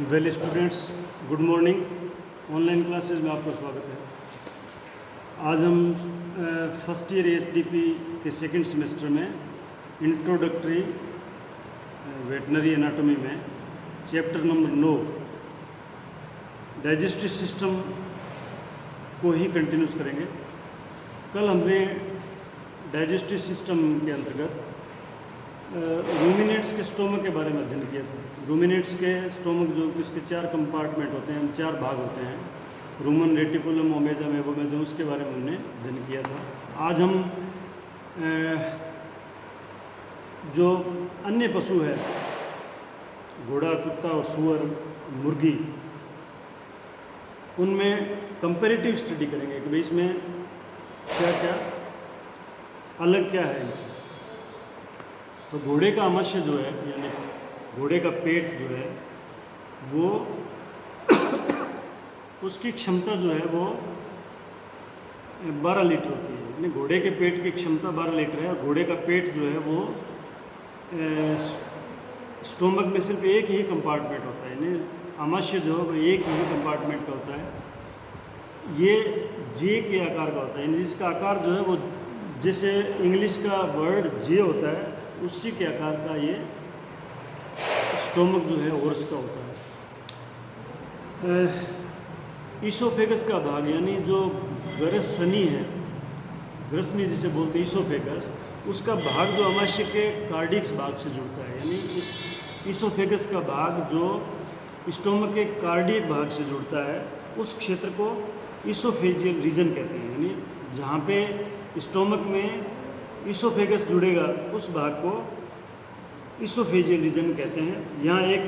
Well students, good morning. Online classes में आपका स्वागत है। आज हम फर्स्ट ईयर एचडीपी के सेकंड सेमेस्टर में इंट्रोडक्टरी वेटनरी एनाटॉमी में चैप्टर नंबर 9 डाइजेस्टिव सिस्टम को ही कंटिन्यूस करेंगे। कल हमने डाइजेस्टिव सिस्टम के अंतर्गत रूमिनेट्स के स्टोमक के बारे में अध्ययन किया था। रूमिनेट्स के स्टोमक जो इसके 4 कंपार्टमेंट होते हैं, 4 भाग होते हैं, रूमन, रेटिकुलम, ओमेजम, एबोमेजम, उसके बारे में हमने अध्ययन किया था। आज हम जो अन्य पशु है, घोड़ा, कुत्ता और सूअर, मुर्गी, उनमें कंपैरेटिव स्टडी करेंगे कि भाई इसमें क्या क्या अलग क्या है इनसे। तो घोड़े का आमाशय जो है, यानी घोड़े का पेट जो है वो उसकी क्षमता जो है वो 12 लीटर होती है। यानी घोड़े के पेट की क्षमता 12 लीटर है और घोड़े का पेट जो है वो स्टोमक में सिर्फ एक ही कंपार्टमेंट होता है, यानी आमाशय जो है वो एक ही कंपार्टमेंट का होता है। ये जे के आकार का होता है, यानी जिसका आकार जो है वो जैसे इंग्लिश का वर्ड जे होता है उसी के आकार का ये स्टोमक जो है ओरस का होता है। ईसोफेगस का भाग, यानी जो ग्रसनी है, ग्रसनी जिसे बोलते हैं ईसोफेगस, उसका भाग जो आमाशय के कार्डियक्स भाग से जुड़ता है। यानी इस ईसोफेगस का भाग जो स्टोमक के कार्डियक भाग से जुड़ता है उस क्षेत्र को ईसोफेजियल रीजन कहते हैं। यानी जहाँ पे स्टोमक में ईसोफेगस जुड़ेगा उस भाग को ईसोफेजियल रीजन कहते हैं। यहाँ एक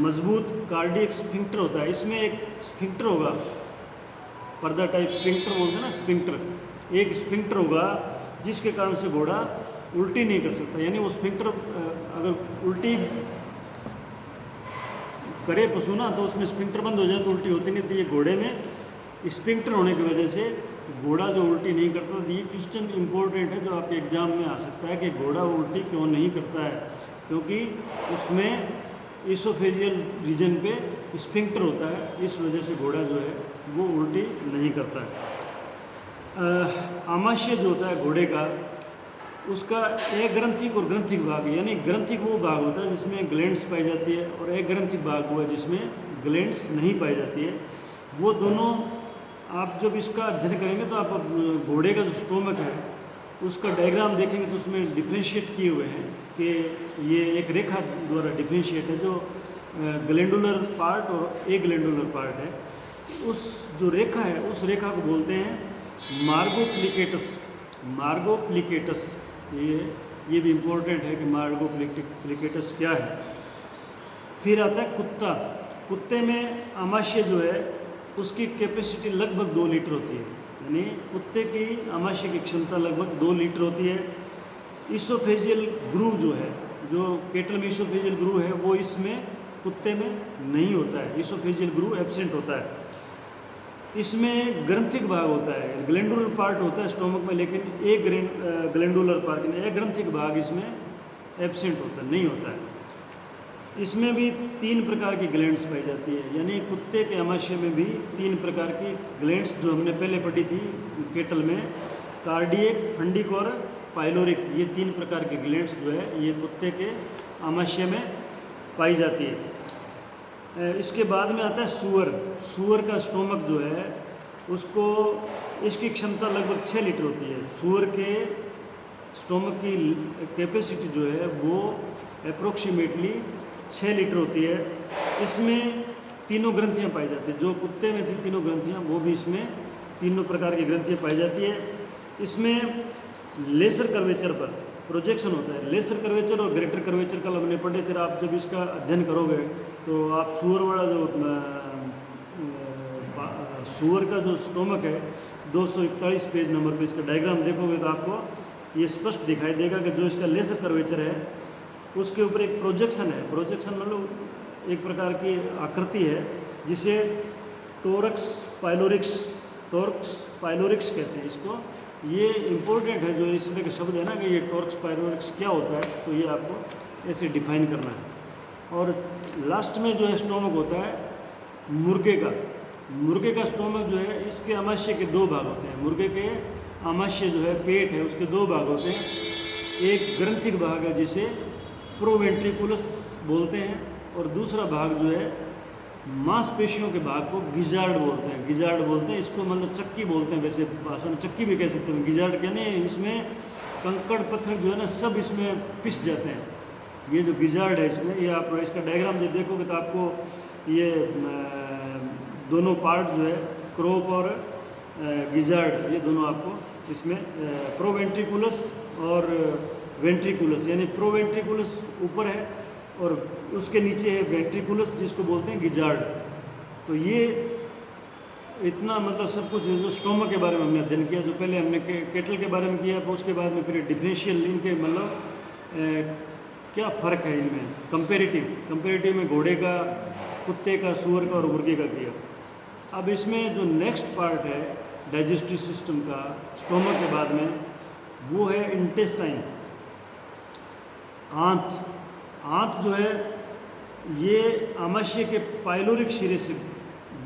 मजबूत कार्डियक स्फिंक्टर होता है, इसमें एक स्फिंक्टर होगा, पर्दा टाइप स्फिंक्टर बोलते हैं ना, स्फिंक्टर, एक स्फिंक्टर होगा जिसके कारण से घोड़ा उल्टी नहीं कर सकता। यानी वो स्फिंक्टर अगर उल्टी करे पशु ना तो उसमें स्फिंक्टर बंद हो जाए तो उल्टी होती नहीं। तो ये घोड़े में स्फिंक्टर होने की वजह से घोड़ा जो उल्टी नहीं करता। तो ये क्वेश्चन इंपॉर्टेंट है जो आपके एग्जाम में आ सकता है कि घोड़ा उल्टी क्यों नहीं करता है, क्योंकि उसमें ईसोफेजियल रीजन पे स्फिंक्टर होता है, इस वजह से घोड़ा जो है वो उल्टी नहीं करता है। आमाशय जो होता है घोड़े का, उसका एक ग्रंथिक और ग्रंथिक भाग, यानी ग्रंथिक वो भाग होता है जिसमें ग्लैंड्स पाई जाती है और एक ग्रंथिक भाग हुआ जिसमें ग्लैंड्स नहीं पाई जाती है। वो दोनों आप जब इसका अध्ययन करेंगे तो आप घोड़े का जो स्टोमक है उसका डायग्राम देखेंगे तो उसमें डिफ्रेंशिएट किए हुए हैं कि ये एक रेखा द्वारा डिफ्रेंशिएट है, जो ग्लैंडुलर पार्ट और ए ग्लैंडुलर पार्ट है। उस जो रेखा है उस रेखा को बोलते हैं मार्गोप्लिकेटस। मार्गोप्लिकेटस, ये भी इम्पोर्टेंट है कि मार्गोप्लिकेटस क्या है। फिर आता है कुत्ता। कुत्ते में आमाशय जो है उसकी कैपेसिटी लगभग 2 लीटर होती है, यानी कुत्ते की आमाशय की क्षमता लगभग 2 लीटर होती है। ईसोफेजियल ग्रूव जो है, जो केटल में ईसोफेजियल ग्रूव है वो इसमें कुत्ते में नहीं होता है, ईसोफेजियल ग्रूव एब्सेंट होता है। इसमें ग्रंथिक भाग होता है, ग्लैंडुलर पार्ट होता है स्टोमक में, लेकिन एक ग्लैंडुलर पार्ट, एक ग्रंथिक भाग इसमें एब्सेंट होता है, नहीं होता है। इसमें भी 3 प्रकार की ग्लैंड्स पाई जाती है, यानी कुत्ते के आमाशय में भी 3 प्रकार की ग्लैंड्स जो हमने पहले पढ़ी थी केटल में, कार्डियक, फंडिक और पाइलोरिक, ये 3 प्रकार की ग्लैंड्स जो है ये कुत्ते के आमाशय में पाई जाती है। इसके बाद में आता है सूअर। सूअर का स्टोमक जो है उसको, इसकी क्षमता लगभग 6 लीटर होती है। सूअर के स्टोमक की कैपेसिटी जो है वो अप्रोक्सीमेटली 6 लीटर होती है। इसमें तीनों ग्रंथियाँ पाई जाती है, जो कुत्ते में थी तीनों ग्रंथियाँ, वो भी इसमें तीनों प्रकार की ग्रंथियाँ पाई जाती है। इसमें लेसर कर्वेचर पर प्रोजेक्शन होता है। लेसर कर्वेचर और ग्रेटर कर्वेचर कल हमने पढ़े थे। आप जब इसका अध्ययन करोगे तो आप सूअर वाला जो सूअर का जो स्टोमक है 241 पेज नंबर पे इसका डायग्राम देखोगे तो आपको ये स्पष्ट दिखाई देगा कि जो इसका लेसर कर्वेचर है उसके ऊपर एक प्रोजेक्शन है। प्रोजेक्शन मतलब एक प्रकार की आकृति है जिसे टोरक्स पाइलोरिक्स कहते हैं इसको। ये इम्पोर्टेंट है, जो इस तरह के शब्द है ना कि ये टोरक्स पाइलोरिक्स क्या होता है, तो ये आपको ऐसे डिफाइन करना है। और लास्ट में जो है स्टोमक होता है मुर्गे का स्टोमक जो है, इसके आमाशय के दो भाग होते हैं। मुर्गे के आमाशय जो है, पेट है, उसके दो भाग होते हैं। एक ग्रंथिक भाग है जिसे प्रोवेंट्रिकुलस बोलते हैं, और दूसरा भाग जो है मांसपेशियों के भाग को गिजार्ड बोलते हैं। इसको मतलब चक्की बोलते हैं, वैसे भाषा में चक्की भी कह सकते हैं। गिजार्ड कहने इसमें कंकड़ पत्थर जो है ना, सब इसमें पिस जाते हैं। ये जो गिजार्ड है इसमें, ये आप इसका डायग्राम जब देखोगे तो आपको ये दोनों पार्ट जो है, क्रोप और गिजार्ड, ये दोनों आपको इसमें प्रोवेंट्रिकुलस और वेंट्रिकुलस, यानी प्रोवेंट्रिकुलस ऊपर है और उसके नीचे है वेंट्रिकुलस, जिसको बोलते हैं गिजार्ड। तो ये इतना मतलब सब कुछ जो स्टोमक के बारे में हमने अध्ययन किया, जो पहले हमने केटल के बारे में किया, उसके बाद में फिर डिफरेंशियल इनके मतलब क्या फ़र्क है इनमें, कंपेरेटिव में घोड़े का, कुत्ते का, सूअर का और मुर्गे का किया। अब इसमें जो नेक्स्ट पार्ट है डाइजेस्टिव सिस्टम का स्टोमक के बाद में, वो है इंटेस्टाइन, आंत जो है, ये आमाशय के पाइलोरिक शिरे से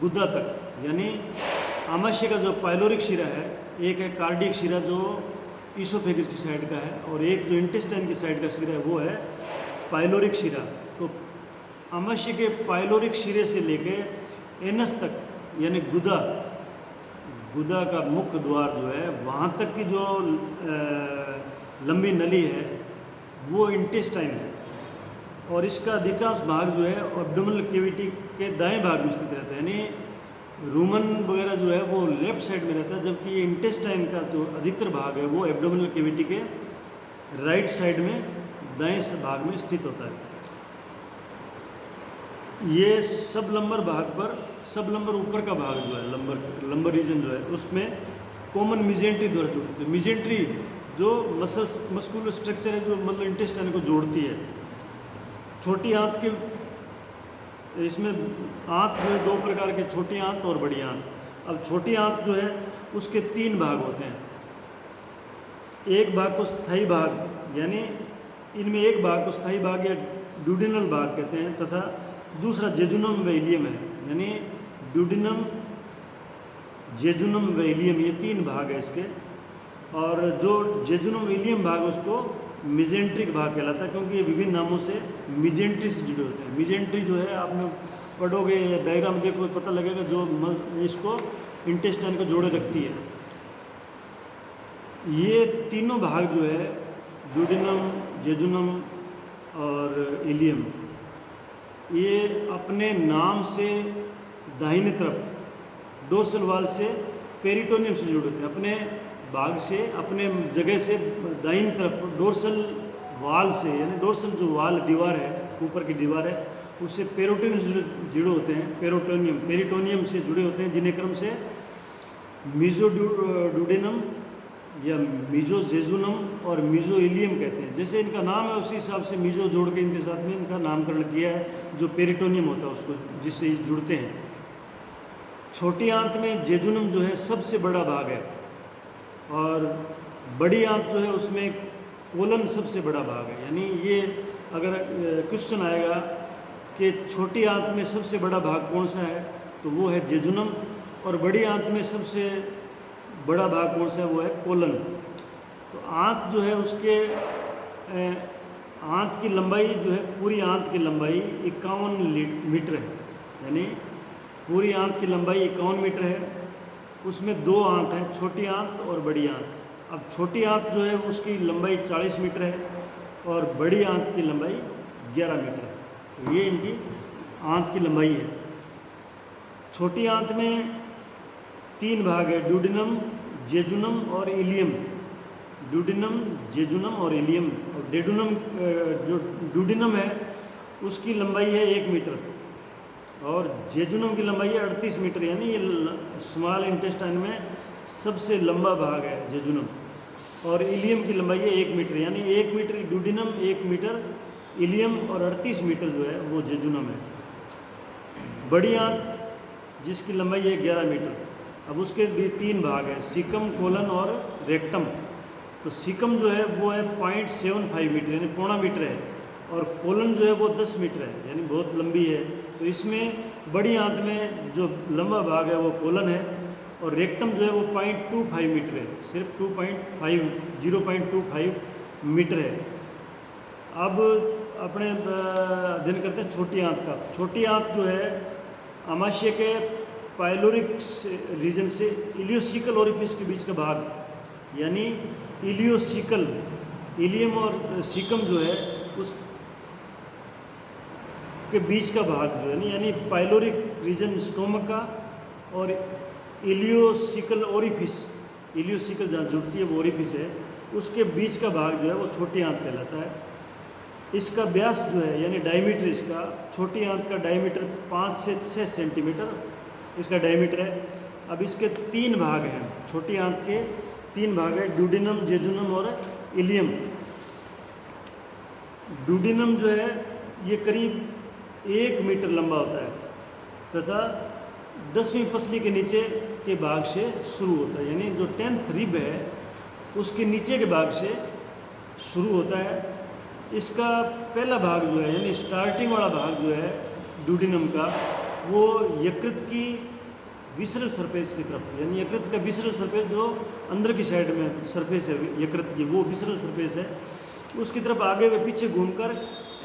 गुदा तक, यानी आमाशय का जो पाइलोरिक शिरा है, एक है कार्डियक शिरा जो ईसोफेगस की साइड का है, और एक जो इंटेस्टाइन की साइड का शिरा है वो है पाइलोरिक शिरा। तो आमाशय के पाइलोरिक शिरे से लेके एनस तक, यानी गुदा का मुख्य द्वार जो है, वहाँ तक की जो लंबी नली है वो इंटेस्टाइन है। और इसका अधिकांश भाग जो है एब्डोमिनल कैविटी के दाएं भाग में स्थित रहता है, यानी रूमन वगैरह जो है वो लेफ्ट साइड में रहता है, जबकि ये इंटेस्टाइन का जो अधिकतर भाग है वो एब्डोमिनल कैविटी के राइट साइड में दाएं भाग में स्थित होता है। ये सब लंबर ऊपर का भाग जो है, लंबर रीजन जो है, उसमें कॉमन मिजेंट्री द्वारा जुड़ती है। मिजेंट्री जो मस्कुलर स्ट्रक्चर है, जो मतलब इंटेस्टाइन को जोड़ती है। छोटी आंत के, इसमें आंत जो है दो प्रकार के, छोटी आंत और बड़ी आंत। अब छोटी आंत जो है उसके 3 भाग होते हैं। एक भाग को स्थायी भाग, यानी इनमें एक भाग को स्थायी भाग या ड्यूडिनल भाग कहते हैं, तथा दूसरा जेजुनम व इलियम है, यानी ड्यूडिनम, जेजुनम व इलियम, ये 3 भाग है इसके। और जो जेजुनम इलियम भाग उसको मिजेंट्रिक भाग कहलाता है, क्योंकि ये विभिन्न नामों से मिजेंट्री से जुड़े होते हैं। मिजेंट्री जो है, आपने पढ़ोगे डायग्राम देखो पता लगेगा, जो इसको इंटेस्टाइन को जोड़े रखती है। ये तीनों भाग जो है, ड्यूडिनम, जेजुनम और इलियम, ये अपने नाम से दाहिने तरफ डोर्सल वाल से पेरिटोनियम से जुड़े होते हैं। अपने भाग से, अपने जगह से दाहिनी तरफ डोर्सल वाल से, यानी डोर्सल जो वाल दीवार है, ऊपर की दीवार है, उससे पेरिटोनियम से जुड़े होते हैं। पेरिटोनियम से जुड़े होते हैं, जिन्हें क्रम से मीजोड्यूडेनम या मीजोजेजुनम और मीजोइलियम कहते हैं। जैसे इनका नाम है उसी हिसाब से मीजो जोड़ के इनके साथ में इनका नामकरण किया है, जो पेरिटोनियम होता है उसको, जिससे जुड़ते हैं। छोटी आंत में जेजुनम जो है सबसे बड़ा भाग है, और बड़ी आंत जो है उसमें कोलन सबसे बड़ा भाग है। यानी ये अगर क्वेश्चन आएगा कि छोटी आंत में सबसे बड़ा भाग कौन सा है, तो वो है जेजुनम, और बड़ी आंत में सबसे बड़ा भाग कौन सा है, वो है कोलन। तो आंत जो है उसके आंत की लंबाई जो है, पूरी आंत की लंबाई 51 मीटर है, यानी पूरी आंत की लंबाई 51 मीटर है। उसमें 2 आंत हैं, छोटी आंत और बड़ी आंत। अब छोटी आंत जो है उसकी लंबाई 40 मीटर है, और बड़ी आंत की लंबाई 11 मीटर है। तो ये इनकी आंत की लंबाई है। छोटी आंत में 3 भाग है, ड्यूडिनम, जेजुनम और इलियम। ड्यूडिनम, जेजुनम और इलियम। और डेडुनम, जो ड्यूडिनम है उसकी लंबाई है 1 मीटर, और जेजुनम की लंबाई है 38 मीटर। यानी ये स्मॉल इंटेस्टाइन में सबसे लंबा भाग है जेजुनम। और इलियम की लंबाई है 1 मीटर, यानी 1 मीटर ड्यूडिनम, 1 मीटर इलियम, और 38 मीटर जो है वो जेजुनम है। बड़ी आंत जिसकी लंबाई है 11 मीटर। अब उसके भी 3 भाग हैं, सीकम, कोलन और रेक्टम। तो सीकम जो है वो है 0.75 मीटर, यानी 0.25 मीटर है, और कोलन जो है वो 10 मीटर है, यानी बहुत लंबी है। तो इसमें बड़ी आंत में जो लंबा भाग है वो कोलन है, और रेक्टम जो है वो 0.25 मीटर है, सिर्फ 0.25 मीटर है। अब अपने अध्ययन करते हैं छोटी आंत का। छोटी आंत जो है आमाशय के पाइलोरिक रीजन से इलियोसिकल ओरिफिस के बीच का भाग, यानी इलियोसिकल, इलियम और सीकम जो है उस के बीच का भाग जो है ना, यानी पाइलोरिक रीजन स्टोमक का और इलियोसिकल ओरिफिस, इलियोसिकल जहाँ जुड़ती है वो ओरिफिस है, उसके बीच का भाग जो है वो छोटी आंत कहलाता है। इसका व्यास जो है यानी डायमीटर, इसका छोटी आंत का डायमीटर 5 से 6 सेंटीमीटर इसका डायमीटर है। अब इसके 3 भाग हैं, छोटी आंत के 3 भाग हैं, ड्यूडिनम, जेजुनम और इलियम। ड्यूडिनम जो है ये करीब 1 मीटर लंबा होता है तथा 10वीं पसली के नीचे के भाग से शुरू होता है, यानी जो 10th रिब है उसके नीचे के भाग से शुरू होता है। इसका पहला भाग जो है यानी स्टार्टिंग वाला भाग जो है ड्यूडिनम का, वो यकृत की विसरल सरफेस की तरफ, यानी यकृत का विसरल सरफेस जो अंदर की साइड में सरफेस है यकृत की, वो विसरल सरफेस है, उसकी तरफ आगे व पीछे घूमकर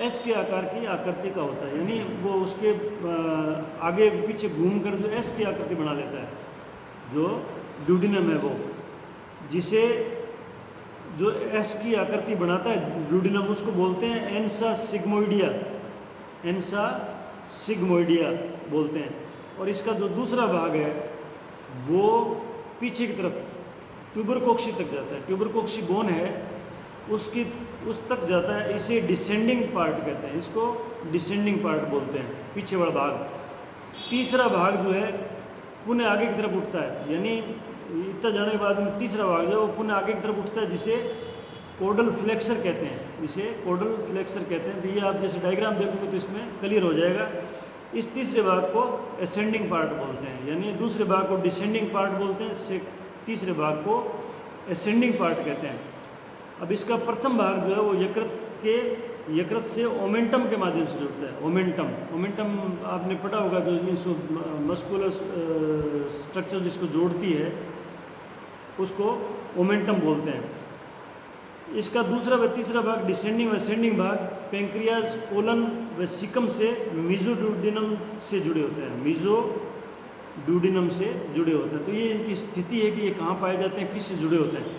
एस के आकार की आकृति का होता है, यानी वो उसके आगे पीछे घूमकर जो एस की आकृति बना लेता है, जो ड्यूडिनम है वो, जिसे जो एस की आकृति बनाता है ड्यूडिनम, उसको बोलते हैं एंसा सिग्मोइडिया, एंसा सिग्मोइडिया बोलते हैं। और इसका जो दूसरा भाग है वो पीछे की तरफ ट्यूबरकोक्सी तक जाता है, ट्यूबरकोक्सी बोन है उसकी उस तक जाता है, इसे डिसेंडिंग पार्ट कहते हैं, इसको डिसेंडिंग पार्ट बोलते हैं, पीछे वाला भाग। तीसरा भाग जो है पुनः आगे की तरफ उठता है, यानी इतना जाने के बाद में तीसरा भाग जो है वो पुनः आगे की तरफ उठता है, जिसे कोडल फ्लेक्सर कहते हैं, इसे कोडल फ्लेक्सर कहते हैं। तो ये आप जैसे डायग्राम देखोगे तो इसमें क्लियर हो जाएगा। इस तीसरे भाग को असेंडिंग पार्ट बोलते हैं, यानी दूसरे भाग को डिसेंडिंग पार्ट बोलते हैं, तीसरे भाग को असेंडिंग पार्ट कहते हैं। अब इसका प्रथम भाग जो है वो यकृत से ओमेंटम के माध्यम से जुड़ता है। ओमेंटम आपने पढ़ा होगा, जो मस्कुलर स्ट्रक्चर जिसको जोड़ती है उसको ओमेंटम बोलते हैं। इसका दूसरा व तीसरा भाग डिसेंडिंग व असेंडिंग भाग पेंक्रियाज, कोलन व सीकम से मीजोड्यूडिनम से जुड़े होते हैं, मीजोड्यूडिनम से जुड़े होते हैं। तो ये इनकी स्थिति है कि ये कहाँ पाए जाते हैं, किससे जुड़े होते हैं।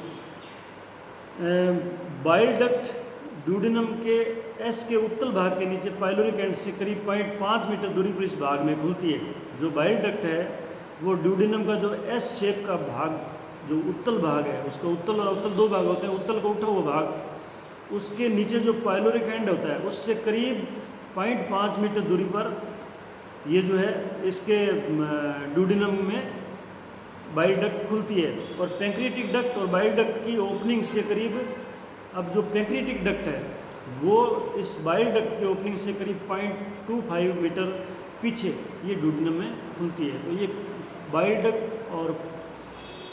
बाइल डक्ट ड्यूडिनम के एस के उत्तल भाग के नीचे पाइलोरिक एंड से करीब 0.5 मीटर दूरी पर इस भाग में खुलती है। जो बाइल डक्ट है वो ड्यूडिनम का जो एस शेप का भाग, जो उत्तल भाग है, उसका उत्तल और अवतल 2 भाग होते हैं। उत्तल का उठा हुआ भाग, उसके नीचे जो पाइलोरिक एंड होता है उससे करीब 0.5 मीटर दूरी पर ये जो है इसके ड्यूडिनम में बाइल डक्ट खुलती है। और पेंक्रियाटिक डक्ट और बाइल डक्ट की ओपनिंग से करीब, अब जो पेंक्रियाटिक डक्ट है वो इस बाइल डक्ट की ओपनिंग से करीब 0.25 मीटर पीछे ये ड्यूडिनम में खुलती है। तो ये बाइल डक्ट और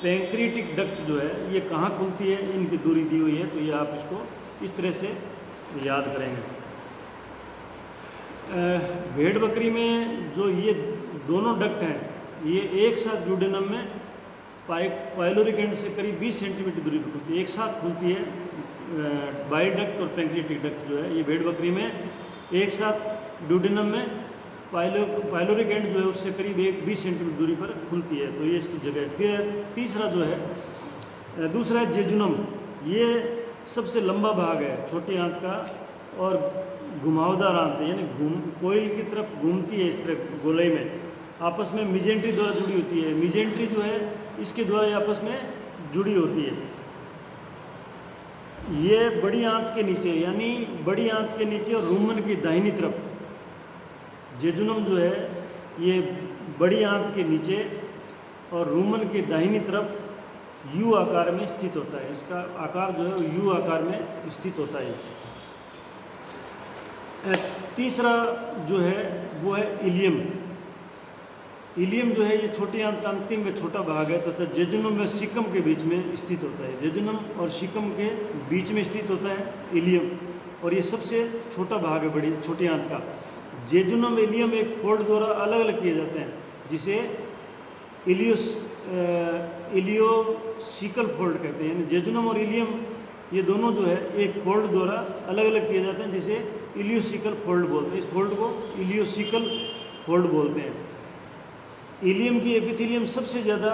पेंक्रियाटिक डक्ट जो है ये कहाँ खुलती है, इनकी दूरी दी हुई है। तो ये आप इसको इस तरह से याद करेंगे। भेड़ बकरी में जो ये दोनों डक्ट हैं ये एक साथ ड्यूडिनम में पाइलोरिक एंड से करीब 20 सेंटीमीटर दूरी पर खुलती है, एक साथ खुलती है। बाइल डक्ट और पेंक्रियाटिक डक्ट जो है ये भेड़ बकरी में एक साथ ड्यूडिनम में पाइलोरिक एंड जो है उससे करीब 20 सेंटीमीटर दूरी पर खुलती है। तो ये इसकी जगह है। फिर तीसरा जो है, दूसरा है जेजुनम। ये सबसे लंबा भाग है छोटी आंत का और घुमावदार आंत है, यानी कोयल की तरफ घूमती है इस तरह गोलाई में, आपस में मिजेंट्री द्वारा जुड़ी होती है। मिजेंट्री जो है इसके द्वारा आपस में जुड़ी होती है। ये बड़ी आंत के नीचे, यानी बड़ी आंत के नीचे और रूमन की दाहिनी तरफ जेजुनम जो है ये बड़ी आंत के नीचे और रूमन की दाहिनी तरफ यू आकार में स्थित होता है। इसका आकार जो है यू आकार में स्थित होता है। तीसरा जो है वो है इलियम। इलियम जो है ये छोटी आंत का अंतिम में छोटा भाग है तथा जेजुनम व सीकम के बीच में स्थित होता है। जेजुनम और सीकम के बीच में स्थित होता है इलियम, और ये सबसे छोटा भाग है बड़ी छोटी आंत का। जेजुनम इलियम एक फोल्ड द्वारा अलग अलग किए जाते हैं, जिसे इलियोसिकल फोल्ड कहते हैं। यानी जेजुनम और इलियम ये दोनों जो है एक फोल्ड द्वारा अलग अलग किए जाते हैं, जिसे इलियोसिकल फोल्ड बोलते हैं। इस फोल्ड को इलियोसिकल फोल्ड बोलते हैं। इलियम की एपिथेलियम सबसे ज़्यादा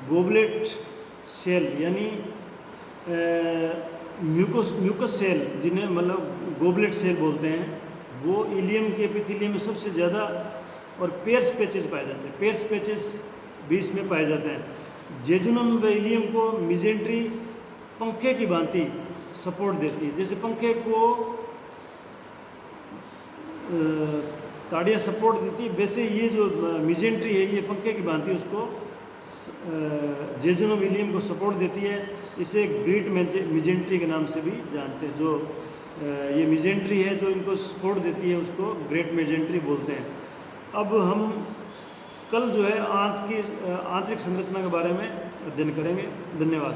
गोबलेट सेल यानी म्यूकस सेल, जिन्हें मतलब गोबलेट सेल बोलते हैं, वो इलियम के एपिथेलियम में सबसे ज़्यादा और पेयर्स पैचेज पाए जाते हैं। पेयर्स पैचेज भी इसमें पाए जाते हैं। जेजुनम व इलियम को मिजेंट्री पंखे की भांति सपोर्ट देती है। जैसे पंखे को ताड़ियाँ सपोर्ट देती है, वैसे ये जो मिजेंट्री है ये पंखे की भांति उसको जेजुनम इलियम को सपोर्ट देती है। इसे ग्रेट मिजेंट्री के नाम से भी जानते हैं। जो ये मिजेंट्री है जो इनको सपोर्ट देती है उसको ग्रेट मिजेंट्री बोलते हैं। अब हम कल जो है आंत की आंतरिक संरचना के बारे में अध्ययन करेंगे। धन्यवाद।